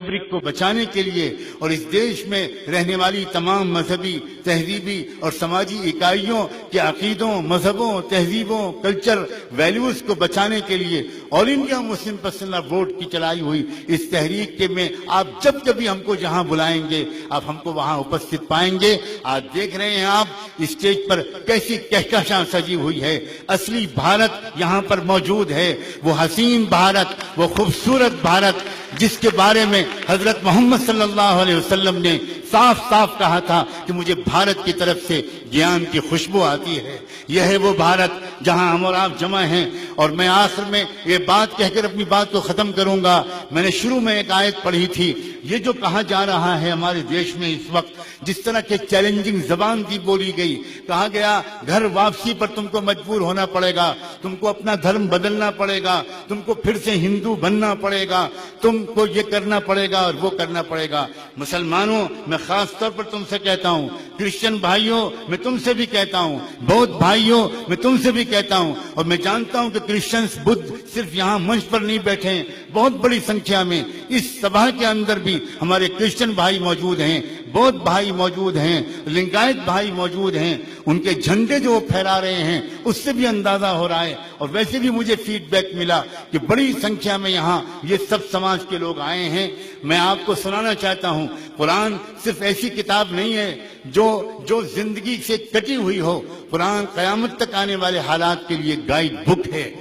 Fabric کو بچانے کے لیے اور اس دیش میں رہنے والی تمام مذہبی، تہذیبی اور سماجی اکائیوں کے عقیدوں، مذہبوں، تہذیبوں، کلچر، ویلیوز کو بچانے کے لیے آل انڈیا مسلم پرسنل ووٹ کی چلائی ہوئی اس تحریک کے میں آپ جب کبھی ہم کو جہاں بلائیں گے آپ ہم کو وہاں اپستھت پائیں گے۔ آج دیکھ رہے ہیں آپ اسٹیج پر کیسی کہکشاں سجی ہوئی ہے، اصلی بھارت یہاں پر موجود ہے، وہ حسین بھارت، وہ خوبصورت بھارت جس کے بارے میں حضرت محمد صلی اللہ علیہ وسلم نے صاف صاف کہا تھا کہ مجھے بھارت کی طرف سے گیان کی خوشبو آتی ہے۔ یہ ہے وہ بھارت جہاں ہم اور آپ جمع ہیں۔ اور میں آخر میں یہ بات کہہ کر اپنی بات کو ختم کروں گا۔ میں نے شروع میں ایک آیت پڑھی تھی، یہ جو کہا جا رہا ہے ہمارے دیش میں اس وقت، جس طرح کے چیلنجنگ زبان کی بولی گئی، کہا گیا گھر واپسی پر تم کو مجبور ہونا پڑے گا، تم کو اپنا دھرم بدلنا پڑے گا، تم کو پھر سے ہندو بننا پڑے گا، تم کو یہ کرنا پڑے گا اور وہ کرنا پڑے گا۔ مسلمانوں، میں خاص طور پر تم سے کہتا ہوں، کرسچن بھائیوں میں تم سے بھی کہتا ہوں، بودھ بھائیوں میں تم سے بھی کہتا ہوں، اور میں جانتا ہوں کہ کرسچنز بدھ صرف یہاں منچ پر نہیں بیٹھے ہیں، بہت بڑی سنکھیا میں اس سبھا کے اندر بھی ہمارے کرسچن بھائی موجود ہیں، بودھ بھائی موجود ہیں، لنگایت بھائی موجود ہیں۔ ان کے جھنڈے جو وہ پھیلا رہے ہیں اس سے بھی اندازہ ہو رہا ہے، اور ویسے بھی مجھے فیڈ بیک ملا کہ بڑی سنکھیا میں یہاں یہ سب سماج کے لوگ آئے ہیں۔ میں آپ کو سنانا چاہتا ہوں، قرآن صرف ایسی کتاب نہیں ہے جو زندگی سے کٹی ہوئی ہو، قرآن قیامت تک آنے والے حالات کے لیے گائیڈ بک ہے۔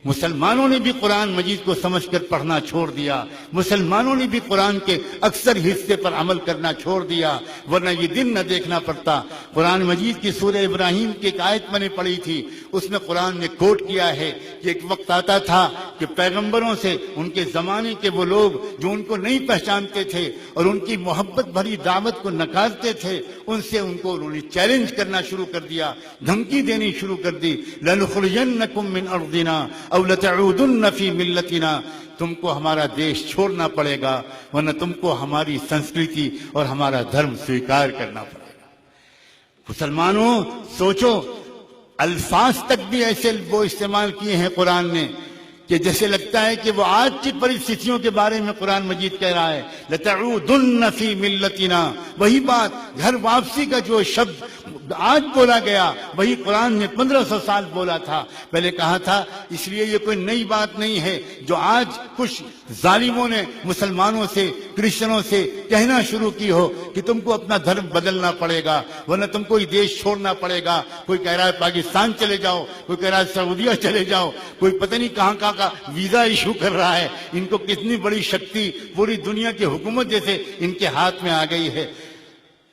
مسلمانوں نے بھی قرآن مجید کو سمجھ کر پڑھنا چھوڑ دیا، مسلمانوں نے بھی قرآن کے اکثر حصے پر عمل کرنا چھوڑ دیا، ورنہ یہ دن نہ دیکھنا پڑتا۔ قرآن مجید کی سورہ ابراہیم کی ایک آیت میں نے پڑھی تھی، اس میں قرآن نے کوٹ کیا ہے کہ ایک وقت آتا تھا کہ پیغمبروں سے ان کے زمانے کے وہ لوگ جو ان کو نہیں پہچانتے تھے اور ان کی محبت بھری دعوت کو نکارتے تھے، ان سے انہوں نے چیلنج کرنا شروع کر دیا، دھمکی دینی شروع کر دی، لَنُخْرِجَنَّكُم مِّنْ أَرْضِنَا أَوْ لَتَعُودُنَّ فِي مِلَّتِنَا، تم کو ہمارا دیش چھوڑنا پڑے گا ورنہ تم کو ہماری سنسکرتی اور ہمارا دھرم سویکار کرنا پڑے گا۔ مسلمانوں سوچو، الفاظ تک بھی ایسے وہ استعمال کیے ہیں قرآن نے کہ جیسے لگتا ہے کہ وہ آج کی پریستھتیوں کے بارے میں قرآن مجید کہہ رہا ہے، لَتَعُودُنَّ فِي مِلَّتِنَا۔ وہی بات، گھر واپسی کا جو شبد آج بولا گیا وہی قرآن نے 1500 سال بولا تھا۔ پہلے کہا تھا، اس لیے یہ کوئی نئی بات نہیں ہے جو آج کچھ ظالموں نے مسلمانوں سے، کرسچنوں سے کہنا شروع کی ہو کہ تم کو اپنا دھرم بدلنا پڑے گا ورنہ تم کو یہ دیش چھوڑنا پڑے گا۔ کوئی کہہ رہا ہے پاکستان چلے جاؤ، کوئی کہہ رہا ہے سعودیہ چلے جاؤ، کوئی پتہ نہیں کہاں کہاں کا ویزا ایشو کر رہا ہے۔ ان کو کتنی بڑی شکتی پوری دنیا کی حکومت جیسے ان کے ہاتھ میں آ گئی ہے۔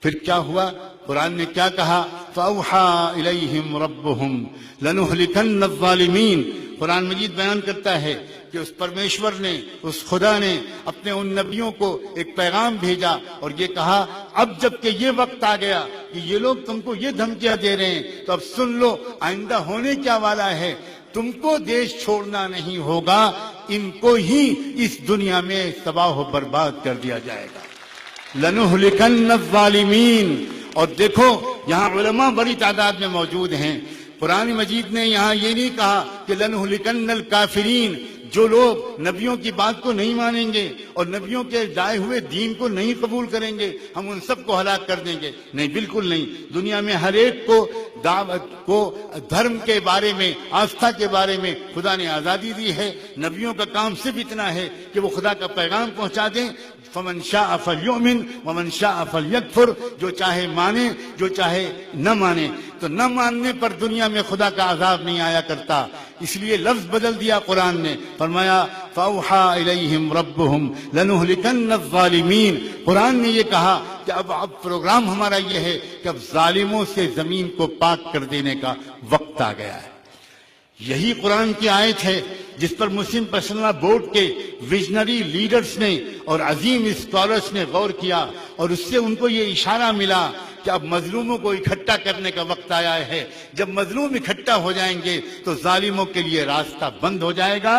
پھر کیا ہوا؟ قرآن نے کیا کہا؟ فَأَوْحَىٰ إِلَيْهِمْ رَبُّهُمْ لَنُهْلِكَنَّ الظَّالِمِينَ۔ قرآن مجید بیان کرتا ہے کہ اس پرمیشور نے، اس خدا نے اپنے ان نبیوں کو ایک پیغام بھیجا اور یہ کہا، اب جب کہ یہ وقت آ گیا کہ یہ لوگ تم کو یہ دھمکیاں دے رہے ہیں تو اب سن لو، آئندہ ہونے کیا والا ہے۔ تم کو دیش چھوڑنا نہیں ہوگا، ان کو ہی اس دنیا میں تباہ و برباد کر دیا جائے گا۔ لَنُهْلِكَنَّ الظَّالِمِينَ۔ اور دیکھو یہاں علماء بڑی تعداد میں موجود ہیں۔ قرآن مجید نے یہاں یہ نہیں کہا کہ لَنُهْلِكَنَّ الْكَافِرِينَ، جو لوگ نبیوں کی بات کو نہیں مانیں گے اور نبیوں کے لائے ہوئے دین کو نہیں قبول کریں گے ہم ان سب کو ہلاک کر دیں گے۔ نہیں، بالکل نہیں۔ دنیا میں ہر ایک کو دعوت کو دھرم کے بارے میں، آستھا کے بارے میں خدا نے آزادی دی ہے۔ نبیوں کا کام صرف اتنا ہے کہ وہ خدا کا پیغام پہنچا دیں۔ فَمَنْ شَاءَ فَلْيُؤْمِنْ وَمَنْ شَاءَ فَلْيَكْفُرْ، جو چاہے مانے، جو چاہے نہ مانے۔ تو نہ ماننے پر دنیا میں خدا کا عذاب نہیں آیا کرتا، اس لیے لفظ بدل دیا قرآن نے، فرمایا فَأَوْحَىٰ إِلَيْهِمْ رَبُّهُمْ لَنُهْلِكَنَّ الظَّالِمِينَ۔ قرآن نے یہ کہا کہ اب پروگرام ہمارا یہ ہے کہ اب ظالموں سے زمین کو پاک کر دینے کا وقت آ گیا ہے۔ یہی قرآن کی آیت ہے جس پر مسلم پرسنل بورڈ کے ویژنری لیڈرز نے اور عظیم اسکالرز نے غور کیا اور اس سے ان کو یہ اشارہ ملا کہ اب مظلوموں کو اکٹھا کرنے کا وقت آیا ہے۔ جب مظلوم اکٹھا ہو جائیں گے تو ظالموں کے لیے راستہ بند ہو جائے گا۔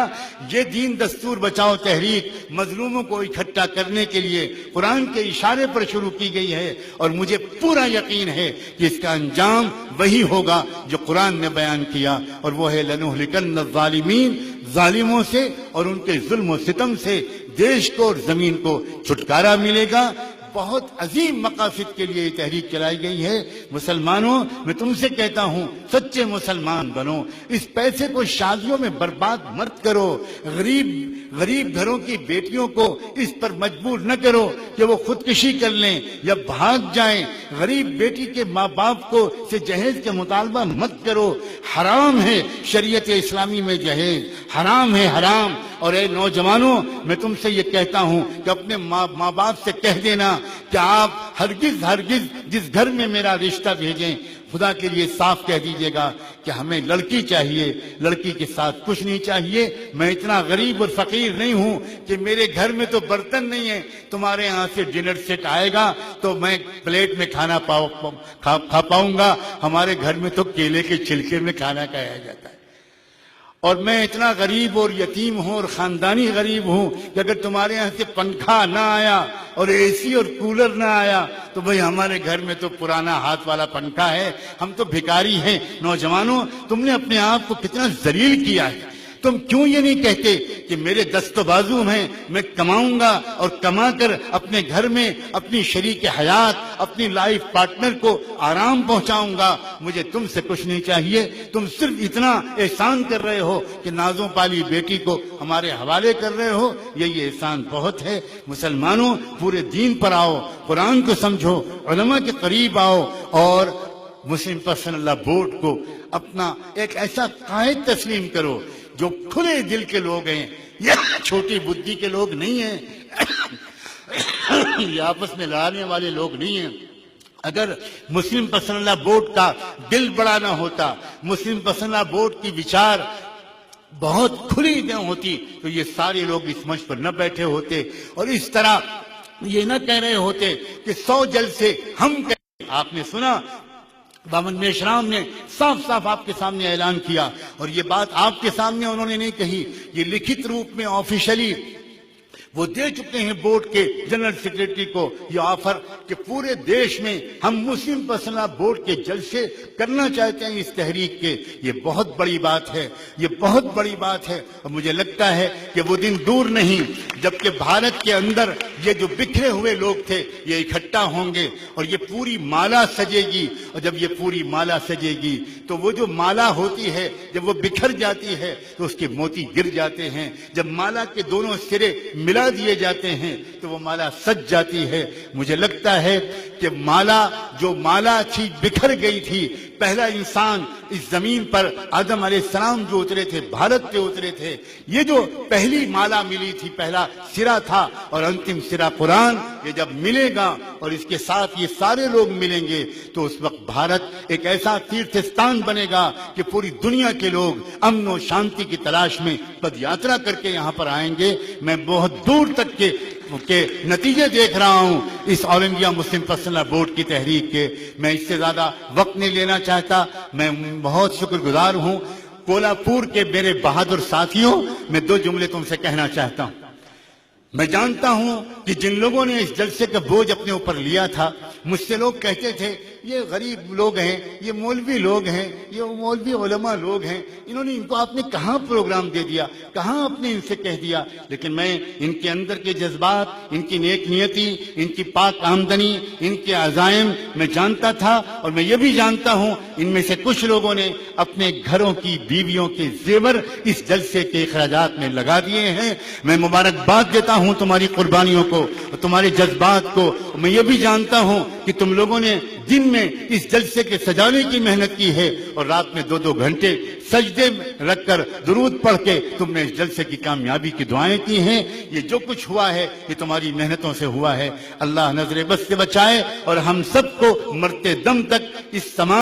یہ دین دستور بچاؤ تحریک مظلوموں کو اکٹھا کرنے کے لیے قرآن کے اشارے پر شروع کی گئی ہے، اور مجھے پورا یقین ہے کہ اس کا انجام وہی ہوگا جو قرآن نے بیان کیا، اور وہ ہے لَنُهْلِكَنَّ الظَّالِمِينَ۔ ظالموں سے اور ان کے ظلم و ستم سے دیش کو اور زمین کو چھٹکارا ملے گا۔ بہت عظیم مقاصد کے لیے یہ تحریک چلائی گئی ہے۔ مسلمانوں، میں تم سے کہتا ہوں سچے مسلمان بنو، اس پیسے کو شادیوں میں برباد مت کرو، غریب گھروں کی بیٹیوں کو اس پر مجبور نہ کرو کہ وہ خودکشی کر لیں یا بھاگ جائیں۔ غریب بیٹی کے ماں باپ کو سے جہیز کا مطالبہ مت کرو، حرام ہے شریعت اسلامی میں جہیز، حرام ہے، حرام۔ اور اے نوجوانوں، میں تم سے یہ کہتا ہوں کہ اپنے ماں باپ سے کہہ دینا کہ آپ ہرگز جس گھر میں میرا رشتہ بھیجیں، خدا کے لیے صاف کہہ دیجئے گا کہ ہمیں لڑکی چاہیے، لڑکی کے ساتھ کچھ نہیں چاہیے۔ میں اتنا غریب اور فقیر نہیں ہوں کہ میرے گھر میں تو برتن نہیں ہے، تمہارے ہاں سے ڈنر سیٹ آئے گا تو میں پلیٹ میں کھانا کھا پاؤں گا۔ ہمارے گھر میں تو کیلے کے چھلکے میں کھانا کھایا جاتا ہے۔ اور میں اتنا غریب اور یتیم ہوں اور خاندانی غریب ہوں کہ اگر تمہارے یہاں سے پنکھا نہ آیا اور اے سی اور کولر نہ آیا تو بھئی ہمارے گھر میں تو پرانا ہاتھ والا پنکھا ہے، ہم تو بھکاری ہیں۔ نوجوانوں، تم نے اپنے آپ کو کتنا ذلیل کیا ہے۔ تم کیوں یہ نہیں کہتے کہ میرے دست و بازو ہیں، میں کماؤں گا اور کما کر اپنے گھر میں اپنی شریک حیات، اپنی لائف پارٹنر کو آرام پہنچاؤں گا، مجھے تم سے کچھ نہیں چاہیے۔ تم صرف اتنا احسان کر رہے ہو کہ نازوں پالی بیٹی کو ہمارے حوالے کر رہے ہو، یہ احسان بہت ہے۔ مسلمانوں، پورے دین پر آؤ، قرآن کو سمجھو، علماء کے قریب آؤ اور مسلم پرسنل لا بورڈ کو اپنا ایک ایسا قائد تسلیم کرو جو کھلے دل کے لوگ ہیں، یہ چھوٹی بدھی کے لوگ نہیں ہیں، یہ آپس میں لڑانے والے لوگ نہیں ہیں۔ اگر مسلم پرسنل لا بورڈ کا دل بڑا نہ ہوتا، مسلم پرسنل لا بورڈ کی وچار بہت کھلی نہ ہوتی تو یہ سارے لوگ اس منچ پر نہ بیٹھے ہوتے اور اس طرح یہ نہ کہہ رہے ہوتے کہ 100 جلسے ہم کہیں۔ آپ نے سنا بابن میشرام نے صاف صاف آپ کے سامنے اعلان کیا، اور یہ بات آپ کے سامنے انہوں نے نہیں کہی، یہ لکھت روپ میں آفیشلی وہ دے چکے ہیں بورڈ کے جنرل سیکریٹری کو یہ آفر کہ پورے دیش میں ہم مسلم پرسنل لا بورڈ کے جلسے کرنا چاہتے ہیں اس تحریک کے۔ یہ بہت بڑی بات ہے، یہ بہت بڑی بات ہے، اور مجھے لگتا ہے کہ وہ دن دور نہیں جبکہ بھارت کے اندر یہ جو بکھرے ہوئے لوگ تھے یہ اکٹھا ہوں گے اور یہ پوری مالا سجے گی، اور جب یہ پوری مالا سجے گی تو وہ جو مالا ہوتی ہے جب وہ بکھر جاتی ہے تو اس کے موتی گر جاتے ہیں، جب مالا کے دونوں سرے ملا دیے جاتے ہیں تو وہ مالا سج جاتی ہے۔ مجھے لگتا ہے کہ جو مالا تھی بکھر گئی تھی، پہلا انسان اس زمین پر آدم علیہ السلام جو اترے تھے، بھارت پہ اترے تھے، یہ جو پہلی مالا ملی تھی، پہلا سرا تھا، اور انتم سرا قرآن، یہ جب ملے گا اور اس کے ساتھ یہ سارے لوگ ملیں گے تو اس وقت بھارت ایک ایسا تیرتھستان بنے گا کہ پوری دنیا کے لوگ امن و شانتی کی تلاش میں پد یاترا کر کے یہاں پر آئیں گے۔ میں بہت دور تک کے نتیجے دیکھ رہا ہوں اس آل انڈیا مسلم پرسنل لا بورڈ کی تحریک کے۔ میں اس سے زیادہ وقت نہیں لینا چاہتا، میں بہت شکر گزار ہوں۔ کولہاپور کے میرے بہادر ساتھیوں، میں 2 جملے تم سے کہنا چاہتا ہوں۔ میں جانتا ہوں کہ جن لوگوں نے اس جلسے کا بوجھ اپنے اوپر لیا تھا، مجھ سے لوگ کہتے تھے یہ غریب لوگ ہیں، یہ مولوی لوگ ہیں، یہ مولوی علماء لوگ ہیں، ان کو آپ نے کہاں پروگرام دے دیا، کہاں آپ نے ان سے کہہ دیا۔ لیکن میں ان کے اندر کے جذبات، ان کی نیک نیتی، ان کی پاک آمدنی، ان کے عزائم میں جانتا تھا، اور میں یہ بھی جانتا ہوں ان میں سے کچھ لوگوں نے اپنے گھروں کی بیویوں کے زیور اس جلسے کے اخراجات میں لگا دیے ہیں۔ میں مبارکباد دیتا ہوں تمہاری قربانیوں کو اور تمہارے جذبات کو۔ میں یہ بھی جانتا ہوں کہ تم لوگوں نے دن میں اس جلسے کے سجانے کی محنت کی ہے اور رات میں 2 گھنٹے سجدے میں رکھ کر درود پڑھ کے تم نے اس جلسے کی کامیابی کی دعائیں کی ہیں۔ یہ جو کچھ ہوا ہے یہ تمہاری محنتوں سے ہوا ہے۔ اللہ نظر بد سے بچائے اور ہم سب کو مرتے دم تک اس تمام